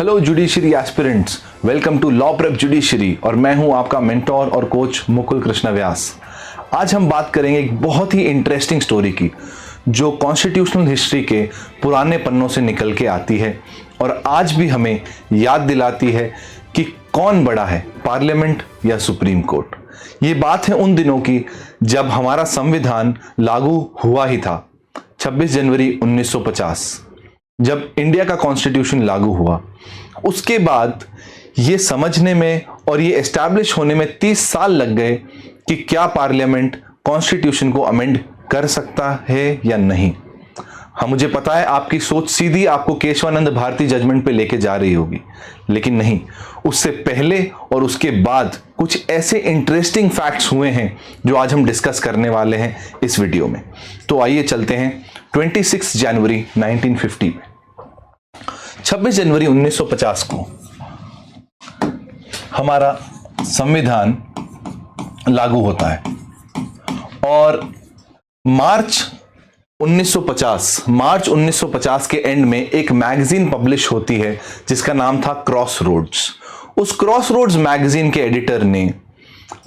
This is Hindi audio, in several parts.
Hello judiciary aspirants, welcome to law prep judiciary और मैं हूं आपका मेंटोर और कोच मुकुल कृष्ण व्यास। आज हम बात करेंगे एक बहुत ही इंटरेस्टिंग स्टोरी की जो कॉन्स्टिट्यूशनल हिस्ट्री के पुराने पन्नों से निकल के आती है और आज भी हमें याद दिलाती है कि कौन बड़ा है, पार्लियामेंट या सुप्रीम कोर्ट। ये बात है उन दिनों की जब हमारा संविधान लागू हुआ ही था, 26 जनवरी 1950 जब इंडिया का कॉन्स्टिट्यूशन लागू हुआ। उसके बाद ये समझने में और ये एस्टैब्लिश होने में 30 साल लग गए कि क्या पार्लियामेंट कॉन्स्टिट्यूशन को अमेंड कर सकता है या नहीं। हाँ, मुझे पता है आपकी सोच सीधी आपको केशवानंद भारती जजमेंट पे लेके जा रही होगी, लेकिन नहीं, उससे पहले और उसके बाद कुछ ऐसे इंटरेस्टिंग फैक्ट्स हुए हैं जो आज हम डिस्कस करने वाले हैं इस वीडियो में। तो आइए चलते हैं 26 जनवरी 1950 में। 26 जनवरी 1950 को हमारा संविधान लागू होता है और मार्च 1950 के एंड में एक मैगजीन पब्लिश होती है जिसका नाम था क्रॉस रोड्स। उस क्रॉस रोड्स मैगजीन के एडिटर ने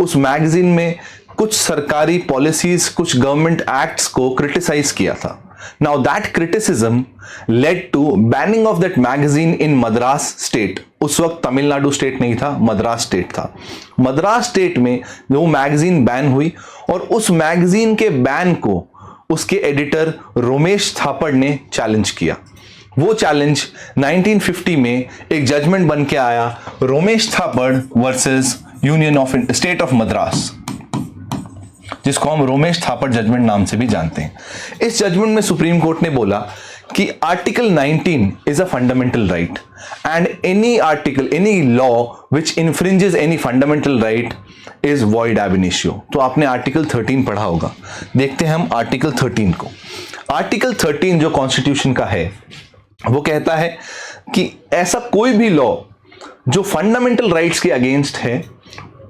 उस मैगजीन में कुछ सरकारी पॉलिसीज, कुछ गवर्नमेंट एक्ट्स को क्रिटिसाइज किया था। Now that criticism led to banning of that magazine in Madras state। उस वक्त तमिलनाडु स्टेट नहीं था, मद्रास स्टेट था। मद्रास स्टेट में वो मैगजीन बैन हुई और उस मैगजीन के बैन को उसके एडिटर रोमेश थापड़ ने चैलेंज किया। वो चैलेंज 1950 में एक जजमेंट बन के आया, Romesh Thapar versus union of state of Madras, जिसको हम रोमेश थापड़ जजमेंट नाम से भी जानते हैं। इस जजमेंट में सुप्रीम कोर्ट ने बोला कि article 19 is a fundamental right and any law which infringes any fundamental right is void ab initio. तो आपने आर्टिकल 13 पढ़ा होगा, देखते हैं हम आर्टिकल 13 को। आर्टिकल 13 जो कॉन्स्टिट्यूशन का है वो कहता है कि ऐसा कोई भी लॉ जो फंडामेंटल राइट्स के अगेंस्ट है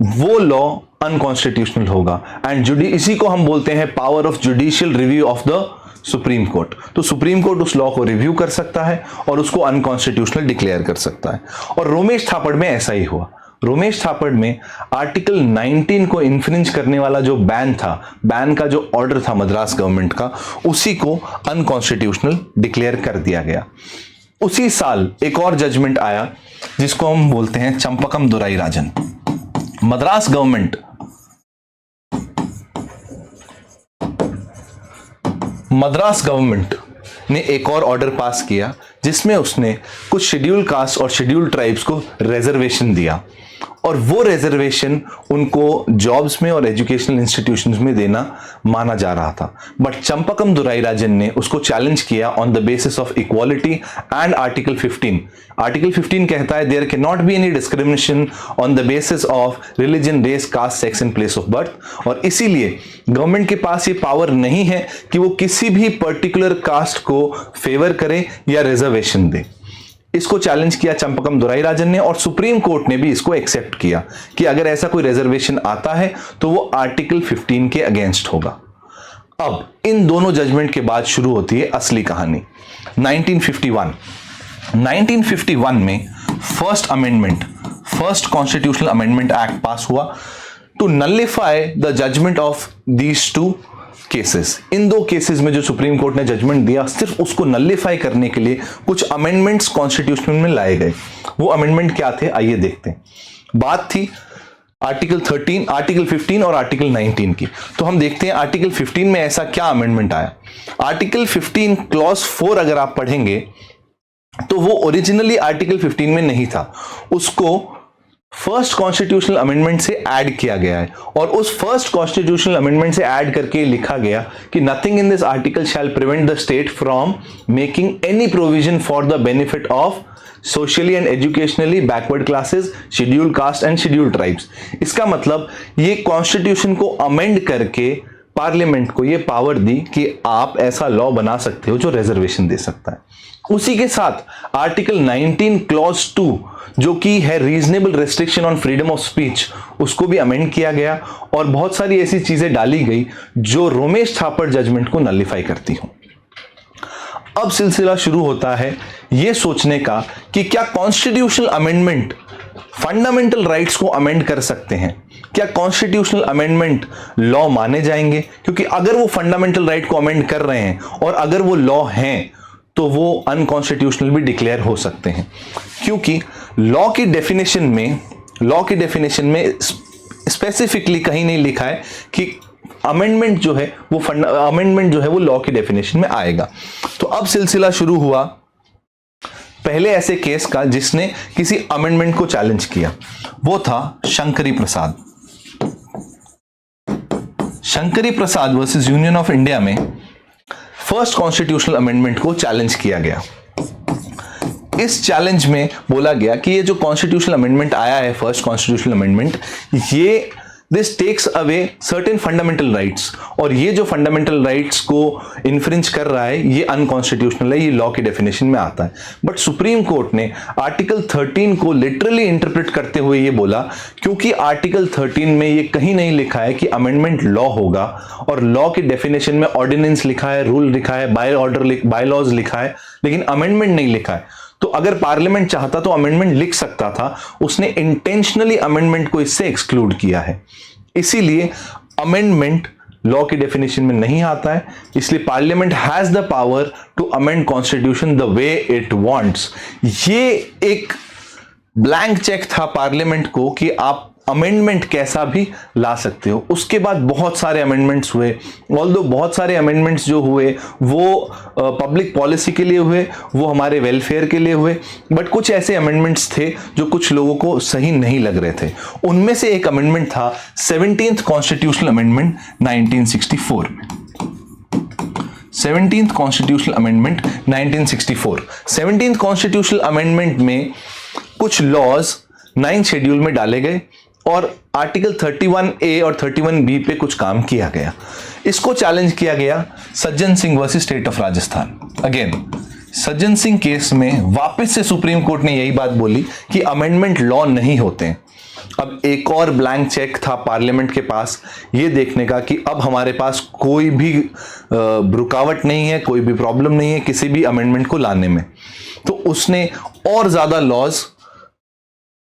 वो लॉ अनकॉन्स्टिट्यूशनल होगा एंड इसी को हम बोलते हैं power of judicial review of the supreme court. तो सुप्रीम कोर्ट उस लॉ को रिव्यू कर सकता है और उसको अनकॉन्स्टिट्यूशनल डिक्लेयर कर सकता है। और रोमेश थापड़ में ऐसा ही हुआ। रोमेश थापड़ में आर्टिकल 19 को इन्फ्रिंज करने वाला जो बैन था, बैन का जो ऑर्डर था मद्रास गवर्नमेंट का, उसी को अनकॉन्स्टिट्यूशनल डिक्लेयर कर दिया गया। उसी साल एक और जजमेंट आया जिसको हम बोलते हैं चंपकम दुराई राजन। मद्रास गवर्नमेंट ने एक और ऑर्डर पास किया जिसमें उसने कुछ शेड्यूल कास्ट और शेड्यूल ट्राइब्स को रिजर्वेशन दिया और वो रिजर्वेशन उनको जॉब्स में और एजुकेशनल इंस्टीट्यूशंस में देना माना जा रहा था। बट चंपकम दुराई राजन ने उसको चैलेंज किया on the basis of equality and article 15। Article 15 कहता है there can not be any discrimination on the basis of religion, race, caste, sex and place of birth. और इसीलिए गवर्नमेंट के पास ये पावर नहीं है कि वो किसी भी पर्टिकुलर कास्ट को फेवर करे या रिजर्वेशन दे। इसको चैलेंज किया चंपकम दुराई राजन ने और सुप्रीम कोर्ट ने भी इसको एक्सेप्ट किया कि अगर ऐसा कोई रिजर्वेशन आता है तो वो आर्टिकल 15 के अगेंस्ट होगा। अब इन दोनों जजमेंट के बाद शुरू होती है असली कहानी। 1951 में first constitutional amendment act pass हुआ to nullify the judgement of these two cases. इन दो केसेस में जो सुप्रीम कोर्ट ने जजमेंट दिया, सिर्फ उसको नलिफाई करने के लिए कुछ अमेंडमेंट्स कॉन्स्टिट्यूशन में लाए गए। वो अमेंडमेंट क्या थे, आइए देखते हैं। बात थी आर्टिकल 15 और आर्टिकल 19 की। तो हम देखते हैं आर्टिकल 15 में ऐसा क्या अमेंडमेंट आया। आर्टिकल 15 क्लॉज 4 अगर आप पढ़ेंगे तो वो ओरिजिनली आर्टिकल 15 में नहीं था, उसको फर्स्ट कॉन्स्टिट्यूशनल अमेंडमेंट से ऐड किया गया है और उस फर्स्ट कॉन्स्टिट्यूशनल अमेंडमेंट से ऐड करके लिखा गया कि nothing in this article shall prevent the state from making any provision for the benefit of socially and educationally backward classes, schedule caste and schedule tribes. इसका मतलब ये कॉन्स्टिट्यूशन को अमेंड करके पार्लियामेंट को ये पावर दी कि आप ऐसा लॉ बना सकते हो जो रिजर्वेशन दे सकता है। उसी के साथ आर्टिकल 19 क्लॉज 2 जो कि है reasonable restriction on freedom of speech, उसको भी अमेंड किया गया और बहुत सारी ऐसी चीजें डाली गई जो रोमेश थापड़ जजमेंट को नलिफाई करती हूं। अब सिलसिला शुरू होता है यह सोचने का कि क्या कॉन्स्टिट्यूशनल अमेंडमेंट फंडामेंटल राइट्स को अमेंड कर सकते हैं, क्या कॉन्स्टिट्यूशनल अमेंडमेंट लॉ माने जाएंगे, क्योंकि अगर वो फंडामेंटल राइट को अमेंड कर रहे हैं और अगर वो लॉ हैं तो वो अनकॉन्स्टिट्यूशनल भी डिक्लेयर हो सकते हैं, क्योंकि लॉ की डेफिनेशन में स्पेसिफिकली कहीं नहीं लिखा है कि अमेंडमेंट जो है वो लॉ की डेफिनेशन में आएगा। तो अब सिलसिला शुरू हुआ पहले ऐसे केस का जिसने किसी अमेंडमेंट को चैलेंज किया, वो था शंकरी प्रसाद वर्सेस यूनियन ऑफ इंडिया में फर्स्ट कॉन्स्टिट्यूशनल अमेंडमेंट को चैलेंज किया गया। इस चैलेंज में बोला गया कि ये जो कॉन्स्टिट्यूशनल अमेंडमेंट आया है, फर्स्ट कॉन्स्टिट्यूशनल अमेंडमेंट, ये this takes away certain fundamental rights, और ये जो फंडामेंटल राइट्स को इन्फ्रिंज कर रहा है ये अनकॉन्स्टिट्यूशनल है, ये लॉ की डेफिनेशन में आता है। बट सुप्रीम कोर्ट ने आर्टिकल 13 को लिटरली इंटरप्रेट करते हुए ये बोला, क्योंकि आर्टिकल 13 में ये कहीं नहीं लिखा है कि अमेंडमेंट लॉ होगा, और लॉ की डेफिनेशन में ऑर्डिनेंस लिखा है, रूल लिखा है, बाय लॉज लिखा है, लेकिन अमेंडमेंट नहीं लिखा है। तो अगर पार्लियामेंट चाहता तो अमेंडमेंट लिख सकता था, उसने इंटेंशनली अमेंडमेंट को इससे एक्सक्लूड किया है। इसीलिए अमेंडमेंट लॉ की डेफिनेशन में नहीं आता है, इसलिए parliament has the power to amend constitution the way it wants. ये एक ब्लैंक चेक था पार्लियामेंट को कि आप अमेंडमेंट कैसा भी ला सकते हो। उसके बाद बहुत सारे अमेंडमेंट्स हुए, ऑल्दो बहुत सारे अमेंडमेंट्स जो हुए वो पब्लिक पॉलिसी के लिए हुए, वो हमारे वेलफेयर के लिए हुए, बट कुछ ऐसे अमेंडमेंट्स थे जो कुछ लोगों को सही नहीं लग रहे थे। उनमें से एक अमेंडमेंट था 17th कॉन्स्टिट्यूशनल अमेंडमेंट 1964 में। 17th constitutional amendment 1964। 17th constitutional amendment में कुछ लॉज 9th शेड्यूल में डाले गए और आर्टिकल 31A और 31B पे कुछ काम किया गया। इसको चैलेंज किया गया Sajjan Singh versus state of Rajasthan. Again Sajjan Singh case में वापस से सुप्रीम कोर्ट ने यही बात बोली कि अमेंडमेंट लॉ नहीं होते हैं। अब एक और ब्लैंक चेक था पार्लियामेंट के पास ये देखने का कि अब हमारे पास कोई भी रुकावट नहीं है, कोई भी प्रॉब्लम नहीं है किसी भी अमेंडमेंट को लाने में। तो उसने और ज्यादा लॉज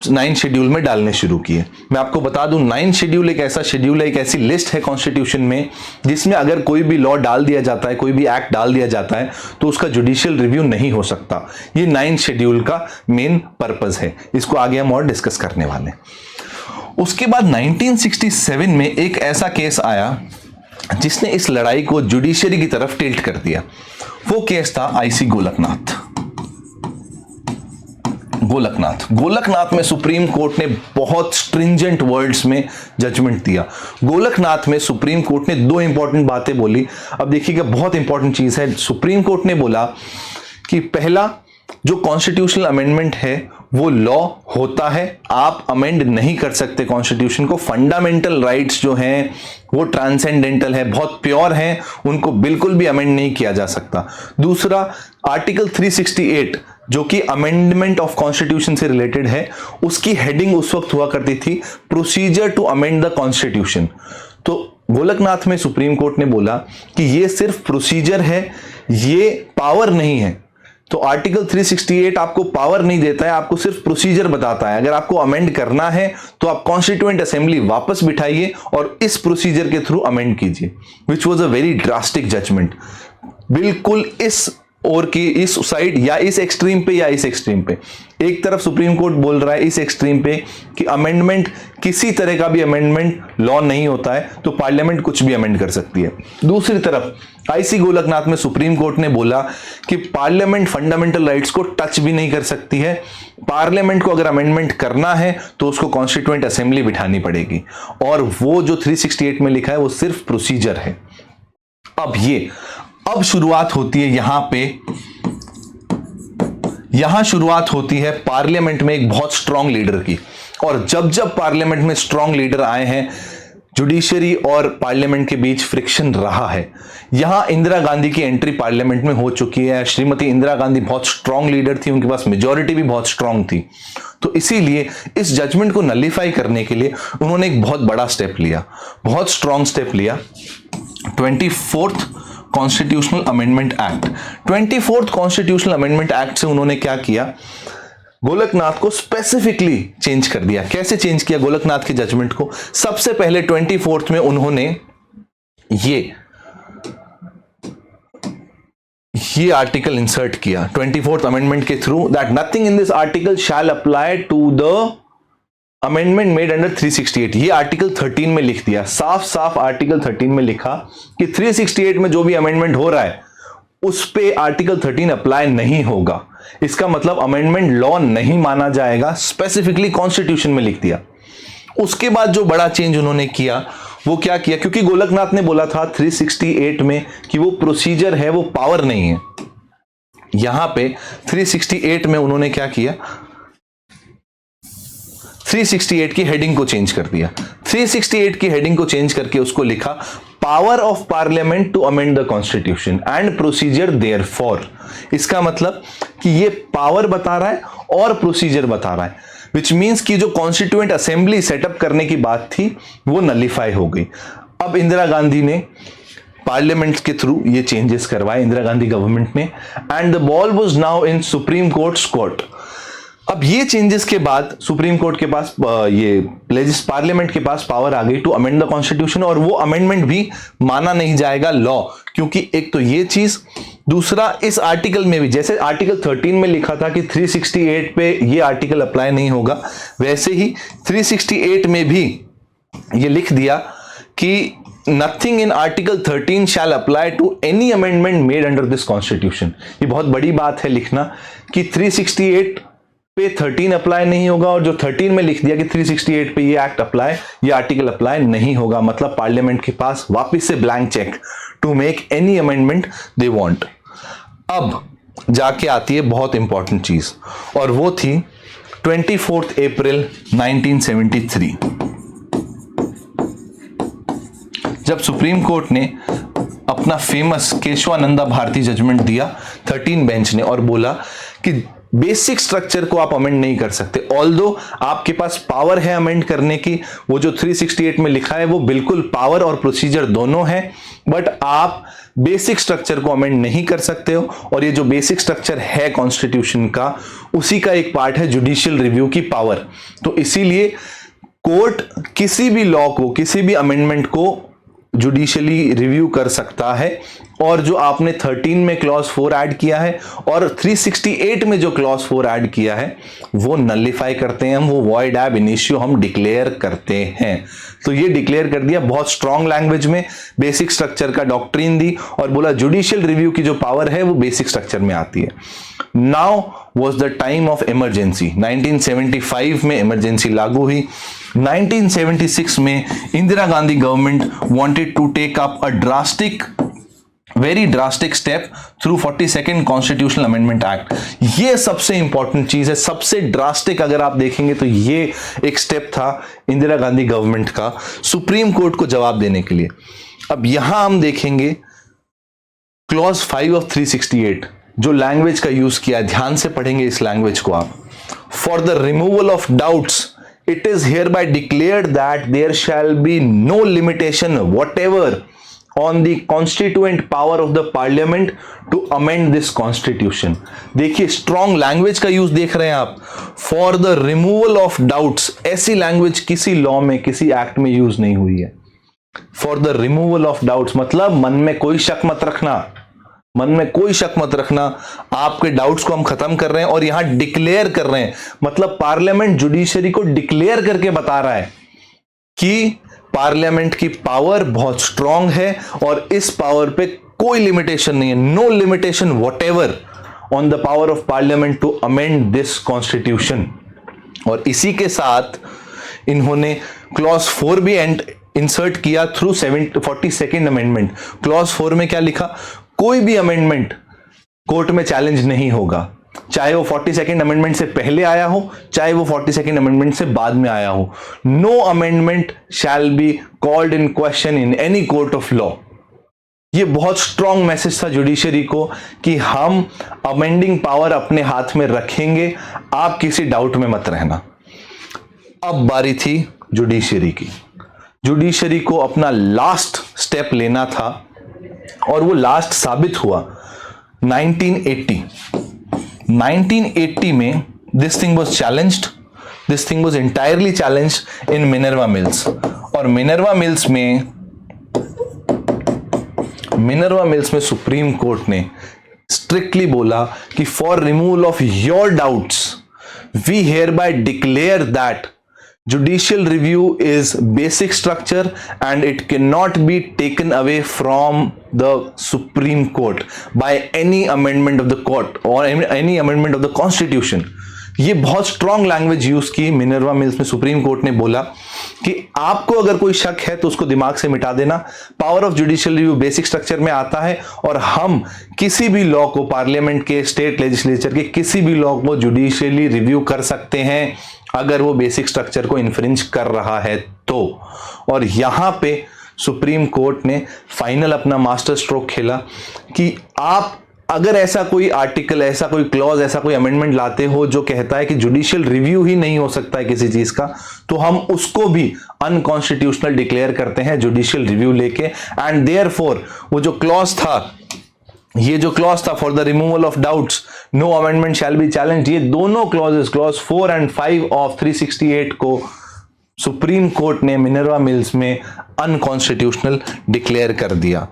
9th शेड्यूल में डालने शुरू किए। मैं आपको बता दूं 9th शेड्यूल एक ऐसा शेड्यूल है, एक ऐसी लिस्ट है कॉन्स्टिट्यूशन में जिसमें अगर कोई भी लॉ डाल दिया जाता है, कोई भी एक्ट डाल दिया जाता है तो उसका जुडिशियल रिव्यू नहीं हो सकता। ये 9th शेड्यूल का मेन पर्पस है, इसको आगे हम और डिस्कस करने वाले। उसके बाद 1967 में एक ऐसा केस आया जिसने इस लड़ाई को जुडिशियरी की तरफ टिल्ट कर दिया। वो केस था आईसी गोलकनाथ में सुप्रीम कोर्ट ने बहुत स्ट्रिंजेंट वर्ड्स में जजमेंट दिया। गोलकनाथ में सुप्रीम कोर्ट ने दो इंपॉर्टेंट बातें बोली। अब देखिएगा बहुत इंपॉर्टेंट चीज है। सुप्रीम कोर्ट ने बोला कि पहला जो कॉन्स्टिट्यूशनल अमेंडमेंट है वो लॉ होता है, आप अमेंड नहीं कर सकते कॉन्स्टिट्यूशन को। फंडामेंटल राइट्स जो हैं वो ट्रांसेंडेंटल है, बहुत प्योर हैं, उनको बिल्कुल भी अमेंड नहीं किया जा सकता। दूसरा आर्टिकल 368 जो कि अमेंडमेंट ऑफ कॉन्स्टिट्यूशन से रिलेटेड है, उसकी हेडिंग उस वक्त हुआ करती थी procedure to amend the constitution. तो गोलकनाथ में सुप्रीम कोर्ट ने बोला कि ये सिर्फ प्रोसीजर है, ये पावर नहीं है। तो आर्टिकल 368 आपको पावर नहीं देता है, आपको सिर्फ प्रोसीजर बताता है। अगर आपको अमेंड करना है तो आप कॉन्स्टिट्यूएंट असेंबली वापस बिठाइए और इस प्रोसीजर के थ्रू अमेंड कीजिए, which was a very drastic judgment. बिल्कुल इस और की इस साइड या इस एक्सट्रीम पे या इस एक्सट्रीम पे, एक तरफ सुप्रीम कोर्ट बोल रहा है इस एक्सट्रीम पे कि अमेंडमेंट किसी तरह का भी अमेंडमेंट लॉ नहीं होता है, तो पार्लियामेंट कुछ भी अमेंड कर सकती है। दूसरी तरफ आईसी गोलकनाथ में सुप्रीम कोर्ट ने बोला कि पार्लियामेंट फंडामेंटल राइट्स को टच भी नहीं कर सकती है। पार्लियामेंट को अगर अमेंडमेंट करना है तो उसको कॉन्स्टिट्यूएंट असेंबली बिठानी पड़ेगी, और वो जो 368 में लिखा है वो सिर्फ प्रोसीजर है। अब शुरुआत होती है यहां शुरुआत होती है पार्लियामेंट में एक बहुत स्ट्रांग लीडर की। और जब पार्लियामेंट में स्ट्रांग लीडर आए हैं, जुडिशरी और पार्लियामेंट के बीच फ्रिक्शन रहा है। यहां इंदिरा गांधी की एंट्री पार्लियामेंट में हो चुकी है। श्रीमती इंदिरा गांधी बहुत स्ट्रांग लीडर थी, उनके पास मेजॉरिटी भी बहुत स्ट्रांग थी। तो इसीलिए इस जजमेंट को नलिफाई करने के लिए उन्होंने एक बहुत बड़ा स्टेप लिया, बहुत स्ट्रांग स्टेप लिया। 24th constitutional amendment act. 24th constitutional amendment act से उन्होंने क्या किया, गोलकनाथ को स्पेसिफिकली चेंज कर दिया। कैसे चेंज किया गोलकनाथ के जजमेंट को? सबसे पहले 24th में उन्होंने ये आर्टिकल इंसर्ट किया 24th अमेंडमेंट के through, that nothing in this article shall apply to the amendment made under 368। ये आर्टिकल 13 में लिख दिया, साफ साफ आर्टिकल 13 में लिखा कि 368 में जो भी अमेंडमेंट हो रहा है उस पे आर्टिकल 13 अप्लाई नहीं होगा। इसका मतलब अमेंडमेंट लॉ नहीं माना जाएगा, स्पेसिफिकली कॉन्स्टिट्यूशन में लिख दिया। उसके बाद जो बड़ा चेंज उन्होंने किया वो क्या किया, क्योंकि गोलकनाथ ने बोला था 368 में कि वो प्रोसीजर है, वो पावर नहीं है। यहां पे 368 में उन्होंने क्या किया, 368 की हेडिंग को चेंज कर दिया। 368 की हेडिंग को चेंज करके उसको लिखा power of parliament to amend the constitution and procedure therefor. इसका मतलब कि ये पावर बता रहा है और प्रोसीजर बता रहा है, विच मीन्स कि जो कॉन्स्टिट्यूएंट असेंबली सेटअप करने की बात थी वो नलिफाई हो गई। अब इंदिरा गांधी ने पार्लियामेंट के थ्रू ये चेंजेस करवाए, इंदिरा गांधी गवर्नमेंट ने, and the ball was now in supreme courts court. अब ये चेंजेस के बाद सुप्रीम कोर्ट के पास पार्लियामेंट के पास पावर आ गई टू अमेंड द कॉन्स्टिट्यूशन, और वो अमेंडमेंट भी माना नहीं जाएगा लॉ, क्योंकि एक तो ये चीज, दूसरा इस आर्टिकल में भी जैसे आर्टिकल 13 में लिखा था कि 368 पे ये आर्टिकल अप्लाई नहीं होगा, वैसे ही 368 में भी ये लिख दिया कि nothing in article 13 shall apply to any amendment made under this constitution. ये बहुत बड़ी बात है लिखना कि 368 पे 13 अप्लाई नहीं होगा, और जो 13 में लिख दिया कि 368 पे ये एक्ट अप्लाई, ये आर्टिकल अप्लाई नहीं होगा। मतलब पार्लियामेंट के पास वापस से blank cheque to make any amendment they want. अब जाके आती है बहुत इंपॉर्टेंट चीज, और वो थी 24 अप्रैल 1973, जब सुप्रीम कोर्ट ने अपना फेमस केशवानंदा भारती जजमेंट दिया 13 बेंच ने, और बोला कि बेसिक स्ट्रक्चर को आप अमेंड नहीं कर सकते। ऑल्दो आपके पास पावर है अमेंड करने की, वो जो 368 में लिखा है वो बिल्कुल पावर और प्रोसीजर दोनों है, बट आप बेसिक स्ट्रक्चर को अमेंड नहीं कर सकते हो। और ये जो बेसिक स्ट्रक्चर है कॉन्स्टिट्यूशन का, उसी का एक पार्ट है जुडिशियल रिव्यू की पावर। तो इसीलिए कोर्ट किसी भी लॉ को, किसी भी अमेंडमेंट को जुडिशियली रिव्यू कर सकता है, और जो आपने 13 में क्लॉज 4 ऐड किया है और 368 में जो क्लॉज 4 ऐड किया है वो नलिफाई करते हैं हम, वो वॉइड एब इनिशियो हम डिक्लेयर करते हैं। तो ये डिक्लेयर कर दिया बहुत स्ट्रॉन्ग लैंग्वेज में, बेसिक स्ट्रक्चर का डॉक्ट्रिन दी, और बोला जुडिशियल रिव्यू की जो पावर है वो बेसिक स्ट्रक्चर में आती है। Now was the time of emergency. 1975 में इमरजेंसी लागू हुई। 1976 में Indira Gandhi government wanted to take up a very drastic step through 42nd constitutional amendment act. ये सबसे इंपॉर्टेंट चीज है, सबसे ड्रास्टिक अगर आप देखेंगे तो ये एक स्टेप था इंदिरा गांधी गवर्नमेंट का सुप्रीम कोर्ट को जवाब देने के लिए। अब यहां हम देखेंगे क्लॉज 5 ऑफ 368, जो लैंग्वेज का यूज किया, ध्यान से पढ़ेंगे इस लैंग्वेज को आप। For the removal of doubts it is hereby declared that there shall be no limitation whatever on the constituent power of the parliament to amend this constitution। देखिए स्ट्रॉन्ग लैंग्वेज का यूज देख रहे हैं आप, for the removal of doubts. ऐसी लैंग्वेज किसी लॉ में, किसी एक्ट में यूज नहीं हुई है। For the removal of doubts मतलब मन में कोई शक मत रखना, मन में कोई शक मत रखना, आपके डाउट्स को हम खत्म कर रहे हैं। और यहां डिक्लेयर कर रहे हैं, मतलब पार्लियामेंट जुडिशरी को डिक्लेयर करके बता रहा है कि पार्लियामेंट की पावर बहुत स्ट्रांग है और इस पावर पे कोई लिमिटेशन नहीं है, no limitation whatever on the power of parliament to amend this constitution. और इसी के साथ इन्होंने क्लॉज 4 भी इंसर्ट किया थ्रू 42nd अमेंडमेंट। क्लॉज 4 में क्या लिखा, कोई भी अमेंडमेंट कोर्ट में चैलेंज नहीं होगा, चाहे वो 42nd अमेंडमेंट से पहले आया हो, चाहे वो 42nd अमेंडमेंट से बाद में आया हो। No amendment shall be called in question in any court of law. ये बहुत स्ट्रॉन्ग मैसेज था जुडिशरी को कि हम अमेंडिंग पावर अपने हाथ में रखेंगे, आप किसी डाउट में मत रहना। अब बारी थी जुडिशरी की। जुडिशरी को अपना लास्ट स्टेप लेना था और वो लास्ट साबित हुआ 1980 में this thing was challenged, this thing was entirely challenged in Minerva Mills. और मिनर्वा मिल्स में सुप्रीम कोर्ट ने स्ट्रिक्टली बोला कि for removal of your doubts we hereby declare that judicial review is basic structure and it cannot be taken away from the Supreme Court by any amendment of the court or any amendment of the constitution। ये बहुत स्ट्रॉन्ग लैंग्वेज यूज की मिनर्वा मिल्स में। सुप्रीम कोर्ट ने बोला कि आपको अगर कोई शक है तो उसको दिमाग से मिटा देना, power of judicial review basic structure में आता है और हम किसी भी लॉ को, पार्लियामेंट के, स्टेट लेजिस्लेचर के किसी भी लॉ को जुडिशियली रिव्यू कर सकते हैं अगर वो बेसिक स्ट्रक्चर को इन्फ्रिंज कर रहा है तो। और यहां पे सुप्रीम कोर्ट ने फाइनल अपना मास्टर स्ट्रोक खेला कि आप अगर ऐसा कोई आर्टिकल, ऐसा कोई क्लॉज, ऐसा कोई अमेंडमेंट लाते हो जो कहता है कि जुडिशियल रिव्यू ही नहीं हो सकता है किसी चीज का, तो हम उसको भी अनकॉन्स्टिट्यूशनल डिक्लेयर करते हैं जुडिशियल रिव्यू लेके। एंड देयरफॉर वो जो क्लॉज था, ये जो क्लॉज था for the removal of doubts no amendment shall be challenged, ये दोनों क्लॉजेस, क्लॉज 4 and 5 ऑफ 368 को सुप्रीम कोर्ट ने मिनर्वा मिल्स में अनकॉन्स्टिट्यूशनल डिक्लेयर कर दिया।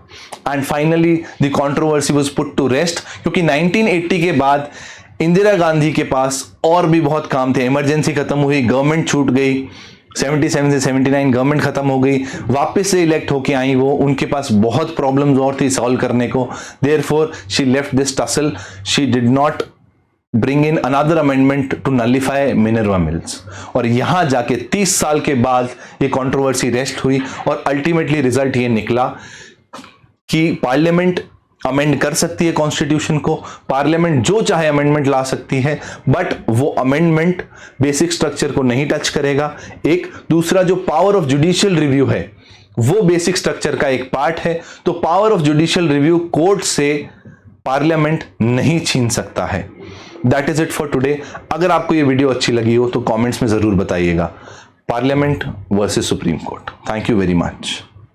And finally the controversy was put to rest, क्योंकि 1980 के बाद इंदिरा गांधी के पास और भी बहुत काम थे। इमरजेंसी खत्म हुई, गवर्नमेंट छूट गई, 77 से 79 गवर्नमेंट खत्म हो गई, वापस से इलेक्ट होके आई वो, उनके पास बहुत प्रॉब्लम्स और थी सॉल्व करने को। Therefor she left this tussle, she did not bring in another amendment to nullify Minerva Mills. और यहां जाके 30 साल के बाद ये कंट्रोवर्सी रेस्ट हुई और अल्टीमेटली रिजल्ट ये निकला कि पार्लियामेंट अमेंड कर सकती है कॉन्स्टिट्यूशन को, पार्लियामेंट जो चाहे अमेंडमेंट ला सकती है, बट वो अमेंडमेंट बेसिक स्ट्रक्चर को नहीं टच करेगा। एक दूसरा जो पावर ऑफ जुडिशियल रिव्यू है वो बेसिक स्ट्रक्चर का एक पार्ट है, तो power of judicial review court से पार्लियामेंट नहीं छीन सकता है। That is it for today. अगर आपको ये वीडियो अच्छी लगी हो तो कमेंट्स में जरूर बताइएगा। Parliament versus supreme court. Thank you very much.